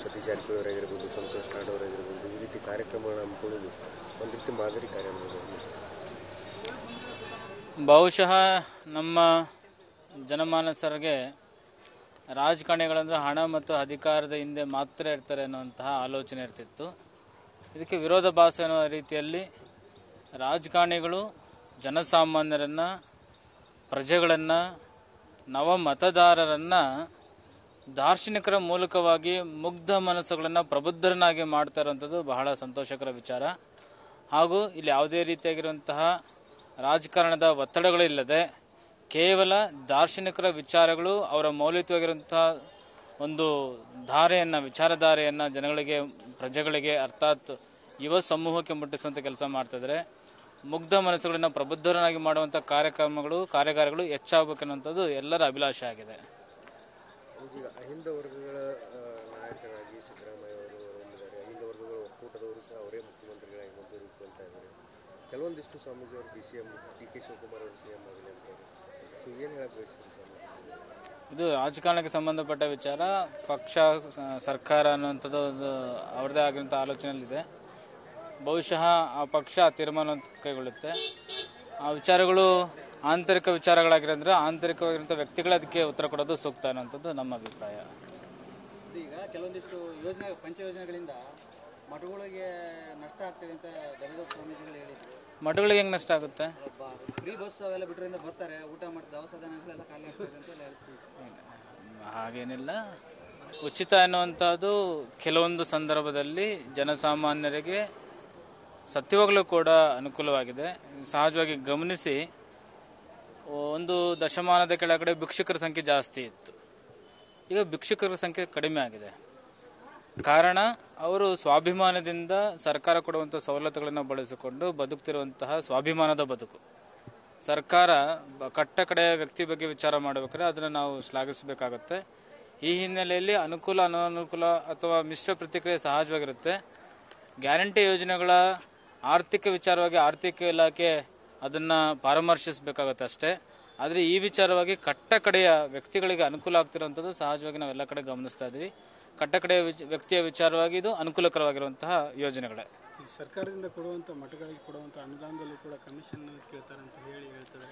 ಸತೀಶ್ ಜಾರಕಿಹೊಳಿ ಅವರಾಗಿರ್ಬೋದು, ಸಂತೋಷ್ ಲಾಡ್ ಅವರಾಗಿರ್ಬೋದು, ಈ ರೀತಿ ಕಾರ್ಯಕ್ರಮಗಳನ್ನ ಹಮ್ಮಿಕೊಳ್ಳೋದು ಒಂದು ರೀತಿ ಮಾದರಿ ಕಾರ್ಯ ಅನ್ನೋದು. ಬಹುಶಃ ನಮ್ಮ ಜನಮಾನಸರಿಗೆ ರಾಜಕಾರಣಿಗಳಂದ್ರೆ ಹಣ ಮತ್ತು ಅಧಿಕಾರದ ಹಿಂದೆ ಮಾತ್ರ ಇರ್ತಾರೆ ಅನ್ನುವಂತಹ ಆಲೋಚನೆ ಇರ್ತಿತ್ತು. ಇದಕ್ಕೆ ವಿರೋಧಾಭಾಸ ಅನ್ನೋ ರೀತಿಯಲ್ಲಿ ರಾಜಕಾರಣಿಗಳು ಜನಸಾಮಾನ್ಯರನ್ನು, ಪ್ರಜೆಗಳನ್ನು, ನವ ಮತದಾರರನ್ನು ದಾರ್ಶನಿಕರ ಮೂಲಕವಾಗಿ ಮುಗ್ಧ ಮನಸ್ಸುಗಳನ್ನು ಪ್ರಬುದ್ಧರನ್ನಾಗಿ ಮಾಡ್ತಾ ಇರುವಂಥದ್ದು ಬಹಳ ಸಂತೋಷಕರ ವಿಚಾರ. ಹಾಗೂ ಇಲ್ಲಿ ಯಾವುದೇ ರೀತಿಯಾಗಿರುವಂತಹ ರಾಜಕಾರಣದ ಒತ್ತಡಗಳಿಲ್ಲದೆ ಕೇವಲ ದಾರ್ಶನಿಕರ ವಿಚಾರಗಳು, ಅವರ ಮೌಲ್ಯಯುತವಾಗಿರುವಂತಹ ಒಂದು ವಿಚಾರಧಾರೆಯನ್ನು ಜನಗಳಿಗೆ, ಪ್ರಜೆಗಳಿಗೆ, ಅರ್ಥಾತ್ ಯುವ ಸಮೂಹಕ್ಕೆ ಮುಟ್ಟಿಸುವಂಥ ಕೆಲಸ ಮಾಡ್ತಿದ್ದಾರೆ. ಮುಗ್ಧ ಮನಸ್ಸುಗಳನ್ನು ಪ್ರಬುದ್ಧರನ್ನಾಗಿ ಮಾಡುವಂಥ ಕಾರ್ಯಾಗಾರಗಳು ಹೆಚ್ಚಾಗಬೇಕನ್ನುವಂಥದ್ದು ಎಲ್ಲರ ಅಭಿಲಾಷೆ ಆಗಿದೆ. ಈಗ ಅಹಿಂದ ವರ್ಗಗಳ ನಾಯಕರಾಗಿ ಸಿದ್ದರಾಮಯ್ಯ ಅವರು ಹೊಂದಿದ್ದಾರೆ. ಅಹಿಂದ ವರ್ಗಗಳ ಒಕ್ಕೂಟದವರು ಸಹ ಅವರೇ ಮುಖ್ಯಮಂತ್ರಿಗಳಾಗಿ ಮುಂದುವರಿಯುವಂತ ಇದ್ದಾರೆ. ಕೆಲವೊಂದಿಷ್ಟು ಸ್ವಾಮೀಜಿ ಅವರು DCM DK ಶಿವಕುಮಾರ್ ಅವರು CM ಆಗಲಿ ಅಂತಾರೆ. ಸೊ ಏನು ಹೇಳಕ್ ಬಯಸ್ತೀರಿ ಸ್ವಾಮಿ? ಇದು ರಾಜಕಾರಣಕ್ಕೆ ಸಂಬಂಧಪಟ್ಟ ವಿಚಾರ. ಪಕ್ಷ, ಸರ್ಕಾರ ಅನ್ನುವಂಥದ್ದು ಒಂದು ಅವ್ರದ್ದೇ ಆಗಿರುವಂಥ ಆಲೋಚನೆಯಲ್ಲಿದೆ. ಬಹುಶಃ ಆ ಪಕ್ಷ ಆ ತೀರ್ಮಾನ ಕೈಗೊಳ್ಳುತ್ತೆ. ಆ ವಿಚಾರಗಳು ಆಂತರಿಕ ವಿಚಾರಗಳಾಗಿರೋದ್ರೆ ಆಂತರಿಕವಾಗಿರುವಂಥ ವ್ಯಕ್ತಿಗಳು ಅದಕ್ಕೆ ಉತ್ತರ ಕೊಡೋದು ಸೂಕ್ತ ಅನ್ನೋಂಥದ್ದು ನಮ್ಮ ಅಭಿಪ್ರಾಯ. ಈಗ ಕೆಲವೊಂದಿಷ್ಟು ಪಂಚ ಯೋಜನೆಗಳಿಂದ ಮಠಗಳಿಗೆ ನಷ್ಟ ಆಗ್ತಿದೆ ಅಂತ ಗದಗ ಸ್ವಾಮೀಜಿಗಳು ಹೇಳಿದ್ರು. ಮಠಗಳಿಗೆ ಹೆಂಗೆ ನಷ್ಟ ಆಗುತ್ತೆ? ಫ್ರೀ ಬಸ್ ಅವೆಲ್ಲ ಬಿಟ್ಟರಿಂದ ಬರ್ತಾರೆ, ಊಟ ಮಾಡಿ ದವಸ ಧಾನ್ಯಗಳೆಲ್ಲ ಖಾಲಿ ಆಗ್ತದೆ ಅಂತ ಹೇಳ್ತೀವಿ. ಹಾಗೇನಿಲ್ಲ. ಉಚಿತ ಅನ್ನುವಂಥದ್ದು ಕೆಲವೊಂದು ಸಂದರ್ಭದಲ್ಲಿ ಜನಸಾಮಾನ್ಯರಿಗೆ ಸತ್ಯವಾಗಲೂ ಕೂಡ ಅನುಕೂಲವಾಗಿದೆ. ಸಹಜವಾಗಿ ಗಮನಿಸಿ, ಒಂದು ದಶಮಾನದ ಕೆಳಗಡೆ ಭಿಕ್ಷುಕರ ಸಂಖ್ಯೆ ಜಾಸ್ತಿ ಇತ್ತು. ಈಗ ಭಿಕ್ಷುಕರ ಸಂಖ್ಯೆ ಕಡಿಮೆ ಆಗಿದೆ. ಕಾರಣ, ಅವರು ಸ್ವಾಭಿಮಾನದಿಂದ ಸರ್ಕಾರ ಕೊಡುವಂಥ ಸವಲತ್ತುಗಳನ್ನು ಬಳಸಿಕೊಂಡು ಬದುಕ್ತಿರುವಂತಹ ಸ್ವಾಭಿಮಾನದ ಬದುಕು. ಸರ್ಕಾರ ಕಟ್ಟ ಕಡೆಯ ವ್ಯಕ್ತಿ ಬಗ್ಗೆ ವಿಚಾರ ಮಾಡಬೇಕಾದ್ರೆ ಅದನ್ನು ನಾವು ಶ್ಲಾಘಿಸಬೇಕಾಗುತ್ತೆ. ಈ ಹಿನ್ನೆಲೆಯಲ್ಲಿ ಅನುಕೂಲ, ಅನಾನುಕೂಲ ಅಥವಾ ಮಿಶ್ರ ಪ್ರತಿಕ್ರಿಯೆ ಸಹಜವಾಗಿರುತ್ತೆ. ಗ್ಯಾರಂಟಿ ಯೋಜನೆಗಳ ಆರ್ಥಿಕ ವಿಚಾರವಾಗಿ ಆರ್ಥಿಕ ಇಲಾಖೆ ಅದನ್ನು ಪರಾಮರ್ಶಿಸಬೇಕಾಗುತ್ತೆ ಅಷ್ಟೇ. ಆದರೆ ಈ ವಿಚಾರವಾಗಿ ಕಟ್ಟ ಕಡೆಯ ವ್ಯಕ್ತಿಗಳಿಗೆ ಅನುಕೂಲ ಆಗ್ತಿರುವಂಥದ್ದು ಸಹಜವಾಗಿ ನಾವೆಲ್ಲ ಕಡೆ ಗಮನಿಸ್ತಾ ಇದ್ದೀವಿ. ಕಟ್ಟ ಕಡೆಯ ವ್ಯಕ್ತಿಯ ವಿಚಾರವಾಗಿ ಇದು ಅನುಕೂಲಕರವಾಗಿರುವಂತಹ ಯೋಜನೆಗಳೇ. ಸರ್ಕಾರದಿಂದ ಕೊಡುವಂಥ ಮಠಗಳಿಗೆ ಕೊಡುವಂಥ ಅನುದಾನದಲ್ಲೂ ಕೂಡ ಕಮಿಷನ್ ಕೇಳ್ತಾರೆ ಅಂತ ಹೇಳ್ತಾರೆ.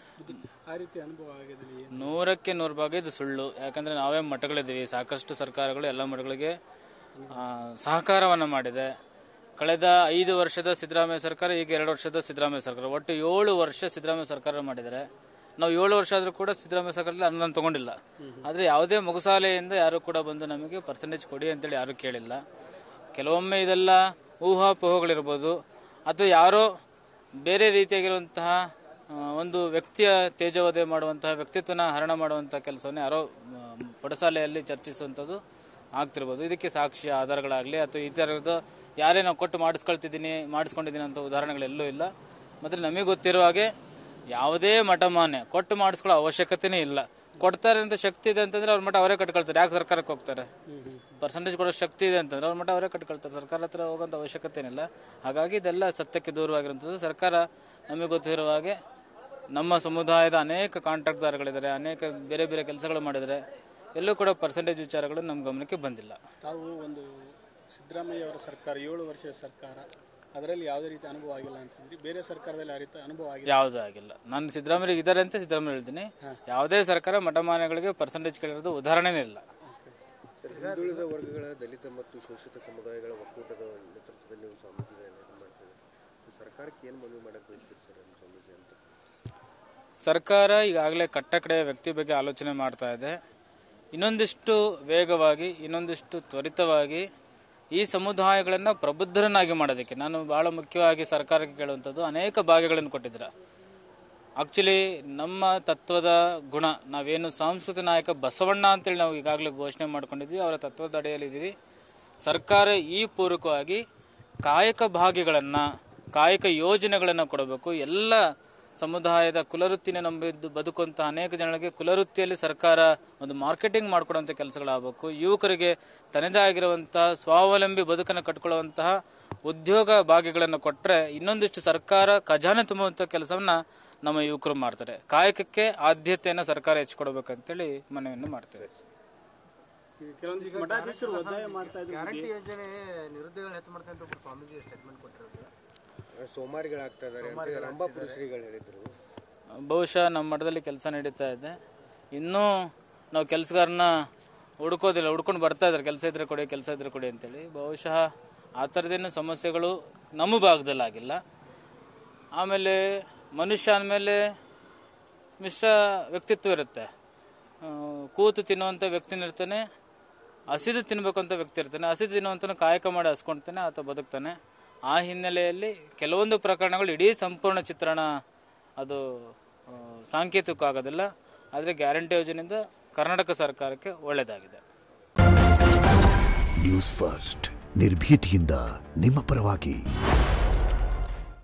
ಆ ರೀತಿ ಅನುಭವ ಆಗಿದೆ? 100ಕ್ಕೆ 100 ಭಾಗ ಇದು ಸುಳ್ಳು. ಯಾಕಂದ್ರೆ ನಾವೇ ಮಠಗಳಿದ್ದೀವಿ. ಸಾಕಷ್ಟು ಸರ್ಕಾರಗಳು ಎಲ್ಲ ಮಠಗಳಿಗೆ ಸಹಕಾರವನ್ನು ಮಾಡಿದೆ. ಕಳೆದ 5 ವರ್ಷದ ಸಿದ್ದರಾಮಯ್ಯ ಸರ್ಕಾರ, ಈಗ 2 ವರ್ಷದ ಸಿದ್ದರಾಮಯ್ಯ ಸರ್ಕಾರ, ಒಟ್ಟು 7 ವರ್ಷ ಸಿದ್ದರಾಮಯ್ಯ ಸರ್ಕಾರ ಮಾಡಿದ್ದಾರೆ. ನಾವು 7 ವರ್ಷ ಆದರೂ ಕೂಡ ಸಿದ್ದರಾಮಯ್ಯ ಸರ್ಕಾರದಲ್ಲಿ ಅನುದಾನ ತಗೊಂಡಿಲ್ಲ. ಆದರೆ ಯಾವುದೇ ಮೊಗಸಾಲೆಯಿಂದ ಯಾರು ಕೂಡ ಬಂದು ನಮಗೆ ಪರ್ಸೆಂಟೇಜ್ ಕೊಡಿ ಅಂತೇಳಿ ಯಾರು ಕೇಳಿಲ್ಲ. ಕೆಲವೊಮ್ಮೆ ಇದೆಲ್ಲ ಊಹಾಪೋಹಗಳಿರ್ಬೋದು, ಅಥವಾ ಯಾರೋ ಬೇರೆ ರೀತಿಯಾಗಿರುವಂತಹ ಒಂದು ವ್ಯಕ್ತಿಯ ತೇಜೋವಧೆ ಮಾಡುವಂತಹ, ವ್ಯಕ್ತಿತ್ವನ ಹರಣ ಮಾಡುವಂತಹ ಕೆಲಸವನ್ನು ಯಾರೋ ಪಡಸಾಲೆಯಲ್ಲಿ ಚರ್ಚಿಸುವಂಥದ್ದು ಆಗ್ತಿರ್ಬೋದು. ಇದಕ್ಕೆ ಸಾಕ್ಷಿ ಆಧಾರಗಳಾಗಲಿ ಅಥವಾ ಈ ಥರದ ಯಾರೇ ನಾವು ಕೊಟ್ಟು ಮಾಡಿಸ್ಕೊಂಡಿದ್ದೀನಿ ಅಂತ ಉದಾಹರಣೆಗಳೆಲ್ಲೂ ಇಲ್ಲ. ಮತ್ತು ನಮಗೆ ಗೊತ್ತಿರುವ ಹಾಗೆ ಯಾವುದೇ ಮಠಮಾನ್ಯ ಕೊಟ್ಟು ಮಾಡಿಸ್ಕೊಳ್ಳೋ ಅವಶ್ಯಕತೆನೇ ಇಲ್ಲ. ಕೊಡ್ತಾರೆ ಅಂತ ಶಕ್ತಿ ಇದೆ ಅಂತಂದ್ರೆ ಅವ್ರ ಮಠ ಅವರೇ ಕಟ್ಕೊಳ್ತಾರೆ. ಯಾಕೆ ಸರ್ಕಾರಕ್ಕೆ ಹೋಗ್ತಾರೆ? ಪರ್ಸೆಂಟೇಜ್ ಕೊಡೋ ಶಕ್ತಿ ಇದೆ ಅಂತಂದ್ರೆ ಅವ್ರ ಮಠ ಅವರೇ ಕಟ್ಕೊಳ್ತಾರೆ. ಸರ್ಕಾರ ಹತ್ರ ಹೋಗೋಂಥ ಅವಶ್ಯಕತೆ ಏನಿಲ್ಲ. ಹಾಗಾಗಿ ಇದೆಲ್ಲ ಸತ್ಯಕ್ಕೆ ದೂರವಾಗಿರುವಂಥದ್ದು. ಸರ್ಕಾರ ನಮಗೆ ಗೊತ್ತಿರುವ ಹಾಗೆ ನಮ್ಮ ಸಮುದಾಯದ ಅನೇಕ ಕಾಂಟ್ರಾಕ್ಟ್ದಾರಗಳಿದ್ದಾರೆ, ಅನೇಕ ಬೇರೆ ಬೇರೆ ಕೆಲಸಗಳು ಮಾಡಿದರೆ ಎಲ್ಲೂ ಕೂಡ ಪರ್ಸೆಂಟೇಜ್ ವಿಚಾರಗಳು ನಮ್ಮ ಗಮನಕ್ಕೆ ಬಂದಿಲ್ಲ. ತಾವು ಒಂದು ಸಿದ್ದರಾಮಯ್ಯ ಅವರ ಸರ್ಕಾರ 7 ವರ್ಷದ ಸರ್ಕಾರ, ಅದರಲ್ಲಿ ಯಾವುದೇ ರೀತಿ ಅನುಭವ ಆಗಿಲ್ಲ ಅಂತಂದ್ರೆ ಬೇರೆ ಸರ್ಕಾರದಲ್ಲಿ ಆ ರೀತಿ ಅನುಭವ ಆಗಿಲ್ಲ? ಯಾವುದೂ ಆಗಿಲ್ಲ. ನಾನು ಸಿದ್ದರಾಮಯ್ಯ ಇದ್ದಾರೆ ಅಂತ ಸಿದ್ದರಾಮಯ್ಯ ಹೇಳ್ತೀನಿ. ಯಾವುದೇ ಸರ್ಕಾರ ಮಠಮಾನ್ಯಗಳಿಗೆ ಪರ್ಸೆಂಟೇಜ್ ಕೇಳಿರೋದು ಉದಾಹರಣೆನೇ ಇಲ್ಲ. ಹಿಂದುಳಿದ ವರ್ಗಗಳ, ದಲಿತ ಮತ್ತು ಶೋಷಿತ ಸಮುದಾಯಗಳ ಒಕ್ಕೂಟದ ನೇತೃತ್ವದಲ್ಲಿ ನೀವು ಸ್ವಾಮೀಜಿಗಳನ್ನು ಮಾಡ್ತೀವಿ. ಸರ್ಕಾರಕ್ಕೆ ಏನು ಮನವಿ ಮಾಡಕ್ಕೆ ಬಯಸ್ತೀರಿ ಸರ್ ಸ್ವಾಮೀಜಿ ಅಂತ? ಸರ್ಕಾರ ಈಗಾಗಲೇ ಕಟ್ಟ ಕಡೆಯ ವ್ಯಕ್ತಿ ಬಗ್ಗೆ ಆಲೋಚನೆ ಮಾಡ್ತಾ ಇದೆ. ಇನ್ನೊಂದಿಷ್ಟು ವೇಗವಾಗಿ, ಇನ್ನೊಂದಿಷ್ಟು ತ್ವರಿತವಾಗಿ ಈ ಸಮುದಾಯಗಳನ್ನು ಪ್ರಬುದ್ಧರನ್ನಾಗಿ ಮಾಡೋದಕ್ಕೆ ನಾನು ಬಹಳ ಮುಖ್ಯವಾಗಿ ಸರ್ಕಾರಕ್ಕೆ ಕೇಳುವಂಥದ್ದು, ಅನೇಕ ಭಾಗ್ಯಗಳನ್ನು ಕೊಟ್ಟಿದ್ದೀರ. ಆಕ್ಚುಲಿ ನಮ್ಮ ತತ್ವದ ಗುಣ, ನಾವೇನು ಸಾಂಸ್ಕೃತಿಕ ನಾಯಕ ಬಸವಣ್ಣ ಅಂತೇಳಿ ನಾವು ಈಗಾಗಲೇ ಘೋಷಣೆ ಮಾಡ್ಕೊಂಡಿದ್ವಿ, ಅವರ ತತ್ವದ ಅಡಿಯಲ್ಲಿದ್ದೀವಿ. ಸರ್ಕಾರ ಈ ಪೂರಕವಾಗಿ ಕಾಯಕ ಭಾಗ್ಯಗಳನ್ನು, ಕಾಯಕ ಯೋಜನೆಗಳನ್ನು ಕೊಡಬೇಕು. ಎಲ್ಲ ಸಮುದಾಯದ ಕುಲವೃತ್ತಿನ ನಂಬಿದ್ದು ಬದುಕುವಂಥ ಅನೇಕ ಜನರಿಗೆ ಕುಲವೃತ್ತಿಯಲ್ಲಿ ಸರ್ಕಾರ ಒಂದು ಮಾರ್ಕೆಟಿಂಗ್ ಮಾಡಿಕೊಡುವಂಥ ಕೆಲಸಗಳಾಗಬೇಕು. ಯುವಕರಿಗೆ ತನ್ನದೇ ಆಗಿರುವಂತಹ ಸ್ವಾವಲಂಬಿ ಬದುಕನ್ನು ಕಟ್ಕೊಳ್ಳುವಂತಹ ಉದ್ಯೋಗ ಭಾಗ್ಯಗಳನ್ನು ಕೊಟ್ಟರೆ ಇನ್ನೊಂದಿಷ್ಟು ಸರ್ಕಾರ ಖಜಾನೆ ತುಂಬುವಂಥ ಕೆಲಸವನ್ನ ನಮ್ಮ ಯುವಕರು ಮಾಡ್ತಾರೆ. ಕಾಯಕಕ್ಕೆ ಆದ್ಯತೆಯನ್ನು ಸರ್ಕಾರ ಹೆಚ್ಚಿಕೊಡ್ಬೇಕಂತೇಳಿ ಮನವಿಯನ್ನು ಮಾಡ್ತೇವೆ. ಕೆಲವೊಂದಿಷ್ಟು ಮಠಾಧೀಶರು ಒತ್ತಾಯ ಮಾಡ್ತಾ ಇದ್ದಾರೆ. ಗ್ಯಾರಂಟಿ ಯೋಜನೆ ನಿರುದ್ಯೋಗ ಹೆಚ್ಚು ಮಾಡ್ತಾ ಅಂತ ಒಬ್ಬರು ಸ್ವಾಮೀಜಿ ಸ್ಟೇಟ್ಮೆಂಟ್ ಕೊಟ್ಟಿರೋದು. ಸೋಮಾರಿಗಳಾಗ್ತಾ ಇದ್ದಾರೆ ಅಂತ ರಂಭಾಪುರಿ ಶ್ರೀಗಳು ಹೇಳಿದ್ರು. ಬಹುಶಃ ನಮ್ಮ ಮಠದಲ್ಲಿ ಕೆಲಸ ನಡೀತಾ ಇದೆ. ಇನ್ನೂ ನಾವು ಕೆಲಸಗಾರನ ಹುಡ್ಕೋದಿಲ್ಲ, ಹುಡ್ಕೊಂಡು ಬರ್ತಾ ಇದ್ದಾರೆ, ಕೆಲಸ ಇದ್ರೆ ಕೊಡಿ, ಕೆಲಸ ಇದ್ರೆ ಕೊಡಿ ಅಂತೇಳಿ. ಬಹುಶಃ ಆ ಥರದೇನು ಸಮಸ್ಯೆಗಳು ನಮ್ಮ ಭಾಗದಲ್ಲಿ ಆಗಿಲ್ಲ. ಆಮೇಲೆ ಮನುಷ್ಯ ಅಂದಮೇಲೆ ಮಿಶ್ರ ವ್ಯಕ್ತಿತ್ವ ಇರುತ್ತೆ. ಕೂತು ತಿನ್ನುವಂಥ ವ್ಯಕ್ತಿನೂ ಇರ್ತಾನೆ, ಹಸಿದು ತಿನ್ಬೇಕು ಅಂತ ವ್ಯಕ್ತಿ ಇರ್ತಾನೆ. ಹಸಿದು ತಿನ್ನುವಂತನ ಕಾಯಕ ಮಾಡಿ ಹಸ್ಕೊಳ್ತಾನೆ, ಆತ ಬದುಕ್ತಾನೆ. ಆ ಹಿನ್ನೆಲೆಯಲ್ಲಿ ಕೆಲವೊಂದು ಪ್ರಕರಣಗಳು ಇಡೀ ಸಂಪೂರ್ಣ ಚಿತ್ರಣ ಅದು ಸಾಂಕೇತಿಕ ಆಗೋದಿಲ್ಲ. ಆದರೆ ಗ್ಯಾರಂಟಿ ಯೋಜನೆಯಿಂದ ಕರ್ನಾಟಕ ಸರ್ಕಾರಕ್ಕೆ ಒಳ್ಳೆಯದಾಗಿದೆ. ನ್ಯೂಸ್ ಫಸ್ಟ್ ನಿರ್ಭೀತಿಯಿಂದ ನಿಮ್ಮ ಪರವಾಗಿ.